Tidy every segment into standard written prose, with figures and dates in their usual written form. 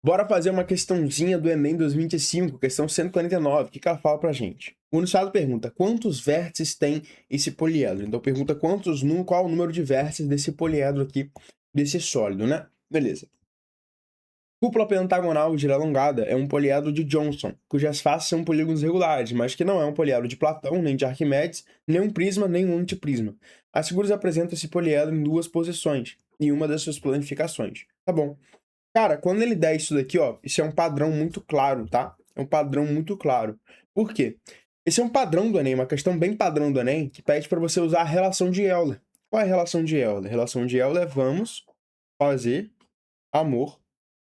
Bora fazer uma questãozinha do Enem 2025, questão 149. O que ela fala pra gente? O enunciado pergunta quantos vértices tem esse poliedro. Então pergunta qual o número de vértices desse poliedro aqui, desse sólido, né? Beleza. Cúpula pentagonal giralongada é um poliedro de Johnson, cujas faces são polígonos regulares, mas que não é um poliedro de Platão, nem de Arquimedes, nem um prisma, nem um antiprisma. As figuras apresentam esse poliedro em duas posições, em uma das suas planificações. Tá bom. Cara, quando ele der isso daqui, ó, isso é um padrão muito claro, tá? É um padrão muito claro. Por quê? Esse é um padrão do Enem, uma questão bem padrão do Enem, que pede para você usar a relação de Euler. Qual é a relação de Euler? A relação de Euler é vamos fazer amor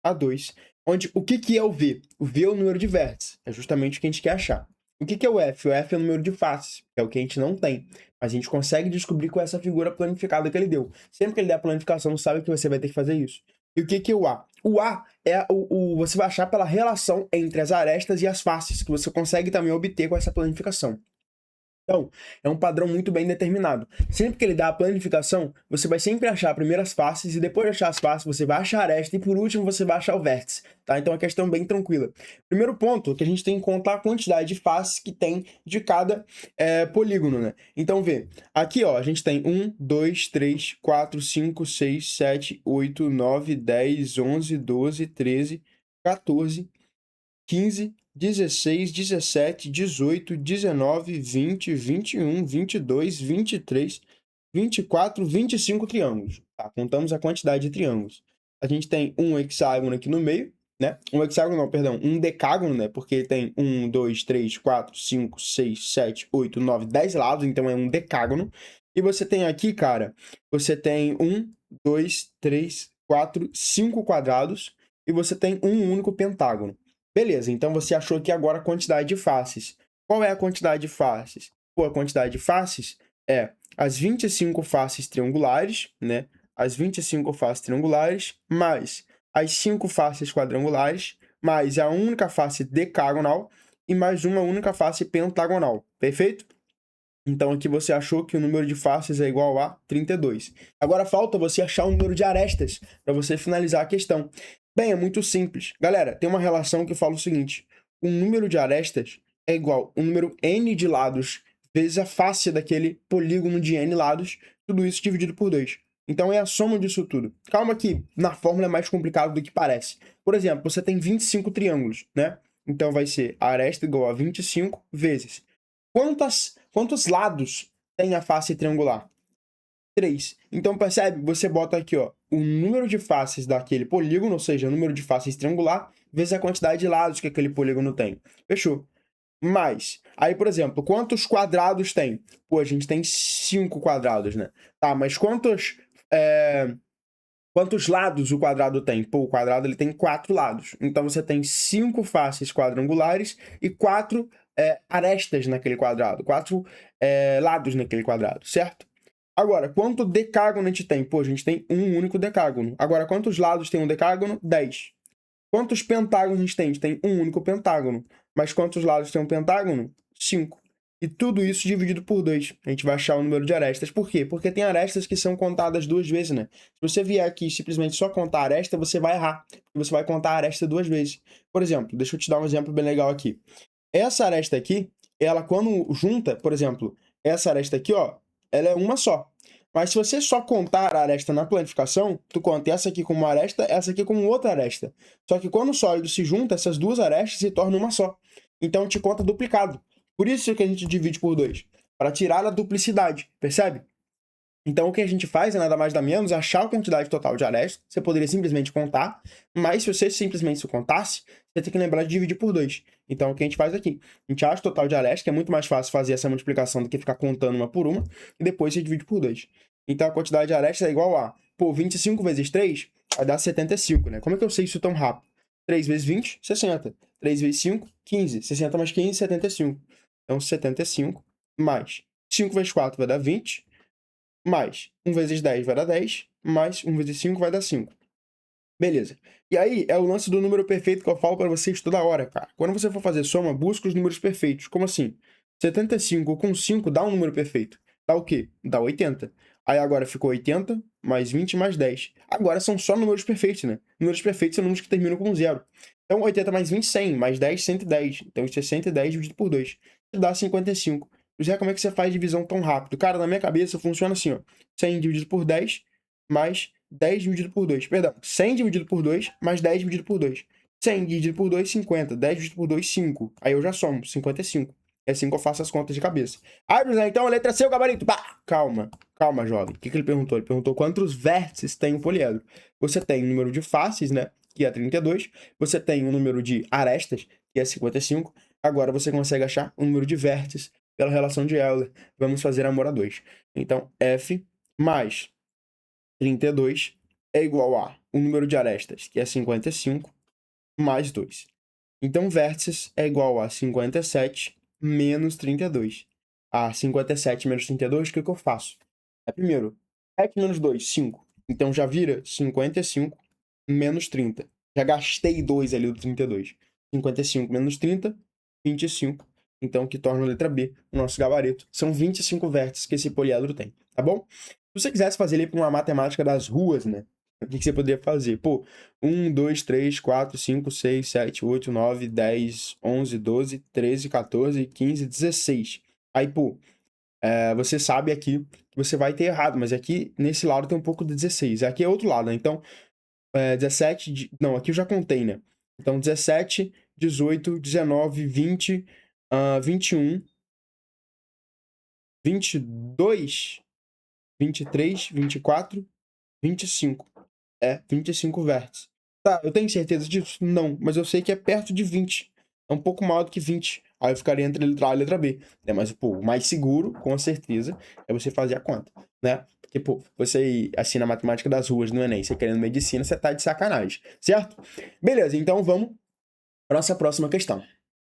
a 2. Onde, o que é o V? O V é o número de vértices. É justamente o que a gente quer achar. O que é o F? O F é o número de faces, que é o que a gente não tem. Mas a gente consegue descobrir com essa figura planificada que ele deu. Sempre que ele der a planificação, sabe que você vai ter que fazer isso. E o que é o A? O A é você vai achar pela relação entre as arestas e as faces, que você consegue também obter com essa planificação. Então, é um padrão muito bem determinado. Sempre que ele dá a planificação, você vai sempre achar primeiro as faces, e depois de achar as faces, você vai achar a aresta, e por último você vai achar o vértice, tá? Então é uma questão bem tranquila. Primeiro ponto, que a gente tem que contar a quantidade de faces que tem de cada polígono, né? Então, vê, aqui ó, a gente tem 1, 2, 3, 4, 5, 6, 7, 8, 9, 10, 11, 12, 13, 14, 15, 16, 17, 18, 19, 20, 21, 22, 23, 24, 25 triângulos. Tá? Contamos a quantidade de triângulos. A gente tem um hexágono aqui no meio, né? Um hexágono não, perdão, um decágono, né? Porque tem 1, 2, 3, 4, 5, 6, 7, 8, 9, 10 lados, então é um decágono. E você tem aqui, cara, você tem 1, 2, 3, 4, 5 quadrados e você tem um único pentágono. Beleza, então você achou aqui agora a quantidade de faces. Qual é a quantidade de faces? Pô, a quantidade de faces é as 25 faces triangulares, né? As 25 faces triangulares, mais as 5 faces quadrangulares, mais a única face decagonal e mais uma única face pentagonal. Perfeito? Então aqui você achou que o número de faces é igual a 32. Agora falta você achar o número de arestas para você finalizar a questão. Bem, é muito simples. Galera, tem uma relação que fala o seguinte: o número de arestas é igual ao número n de lados vezes a face daquele polígono de n lados, tudo isso dividido por 2. Então é a soma disso tudo. Calma que na fórmula é mais complicado do que parece. Por exemplo, você tem 25 triângulos, né? Então vai ser a aresta igual a 25 vezes. Quantos lados tem a face triangular? 3. Então, percebe? Você bota aqui, ó, o número de faces daquele polígono, ou seja, o número de faces triangular, vezes a quantidade de lados que aquele polígono tem. Fechou? Mais. Aí, por exemplo, quantos quadrados tem? Pô, a gente tem 5 quadrados, né? Tá, mas quantos lados o quadrado tem? Pô, o quadrado ele tem 4 lados. Então, você tem 5 faces quadrangulares e 4 arestas naquele quadrado. 4 lados naquele quadrado, certo? Agora, quanto decágono a gente tem? Pô, a gente tem um único decágono. Agora, quantos lados tem um decágono? 10. Quantos pentágonos a gente tem? A gente tem um único pentágono. Mas quantos lados tem um pentágono? 5. E tudo isso dividido por 2. A gente vai achar o número de arestas. Por quê? Porque tem arestas que são contadas 2 vezes, né? Se você vier aqui e simplesmente só contar a aresta, você vai errar. Você vai contar a aresta 2 vezes. Por exemplo, deixa eu te dar um exemplo bem legal aqui. Essa aresta aqui, ela quando junta, por exemplo, essa aresta aqui, ó, ela é uma só. Mas se você só contar a aresta na planificação, tu conta essa aqui como uma aresta, essa aqui como outra aresta. Só que quando o sólido se junta, essas duas arestas se tornam uma só. Então te conta duplicado. Por isso que a gente divide por 2, para tirar a duplicidade, percebe? Então o que a gente faz é nada mais nada menos achar a quantidade total de arestas. Você poderia simplesmente contar, mas se você simplesmente se contasse, você tem que lembrar de dividir por 2. Então o que a gente faz aqui? A gente acha o total de arestas, que é muito mais fácil fazer essa multiplicação do que ficar contando uma por uma, e depois você divide por 2. Então a quantidade de arestas é igual a, 25 vezes 3 vai dar 75, né? Como é que eu sei isso tão rápido? 3 vezes 20, 60. 3 vezes 5, 15. 60 mais 15, 75. Então 75 mais 5 vezes 4 vai dar 20. Mais 1 vezes 10 vai dar 10, mais 1 vezes 5 vai dar 5. Beleza. E aí é o lance do número perfeito que eu falo para vocês toda hora, cara. Quando você for fazer soma, busca os números perfeitos. Como assim? 75 com 5 dá um número perfeito. Dá o quê? Dá 80. Aí agora ficou 80, mais 20, mais 10. Agora são só números perfeitos, né? Números perfeitos são números que terminam com 0. Então 80 mais 20, 100. Mais 10, 110. Então isso é 110 dividido por 2. Isso dá 55. José, como é que você faz divisão tão rápido? Cara, na minha cabeça funciona assim, ó. 100 dividido por 10, mais 10 dividido por 2. Perdão, 100 dividido por 2, mais 10 dividido por 2. 100 dividido por 2, 50. 10 dividido por 2, 5. Aí eu já somo, 55. É assim que eu faço as contas de cabeça. Ah, José, então a letra C é o gabarito. Bah! Calma, jovem. O que ele perguntou? Ele perguntou quantos vértices tem o poliedro. Você tem o número de faces, né? Que é 32. Você tem o número de arestas, que é 55. Agora você consegue achar o número de vértices pela relação de Euler. Vamos fazer amor a 2. Então, F mais 32 é igual a o número de arestas, que é 55, mais 2. Então, vértices é igual a 57 menos 32. 57 menos 32, o que eu faço? Primeiro, 7 menos 2, 5. Então, já vira 55 menos 30. Já gastei 2 ali do 32. 55 menos 30, 25. Então, que torna a letra B o nosso gabarito. São 25 vértices que esse poliedro tem, tá bom? Se você quisesse fazer ali com uma matemática das ruas, né? O que você poderia fazer? Pô, 1, 2, 3, 4, 5, 6, 7, 8, 9, 10, 11, 12, 13, 14, 15, 16. Aí, pô, você sabe aqui que você vai ter errado, mas aqui nesse lado tem um pouco de 16. Aqui é outro lado, né? Então, 17... Não, aqui eu já contei, né? Então, 17, 18, 19, 20, 21, 22, 23, 24, 25. 25 vértices. Tá, eu tenho certeza disso? Não, mas eu sei que é perto de 20. É um pouco maior do que 20. Aí eu ficaria entre a letra A e a letra B. Mas, pô, o mais seguro, com certeza, é você fazer a conta, né? Porque, pô, você assina a matemática das ruas no Enem, você querendo medicina, você tá de sacanagem, certo? Beleza, então vamos para nossa próxima questão.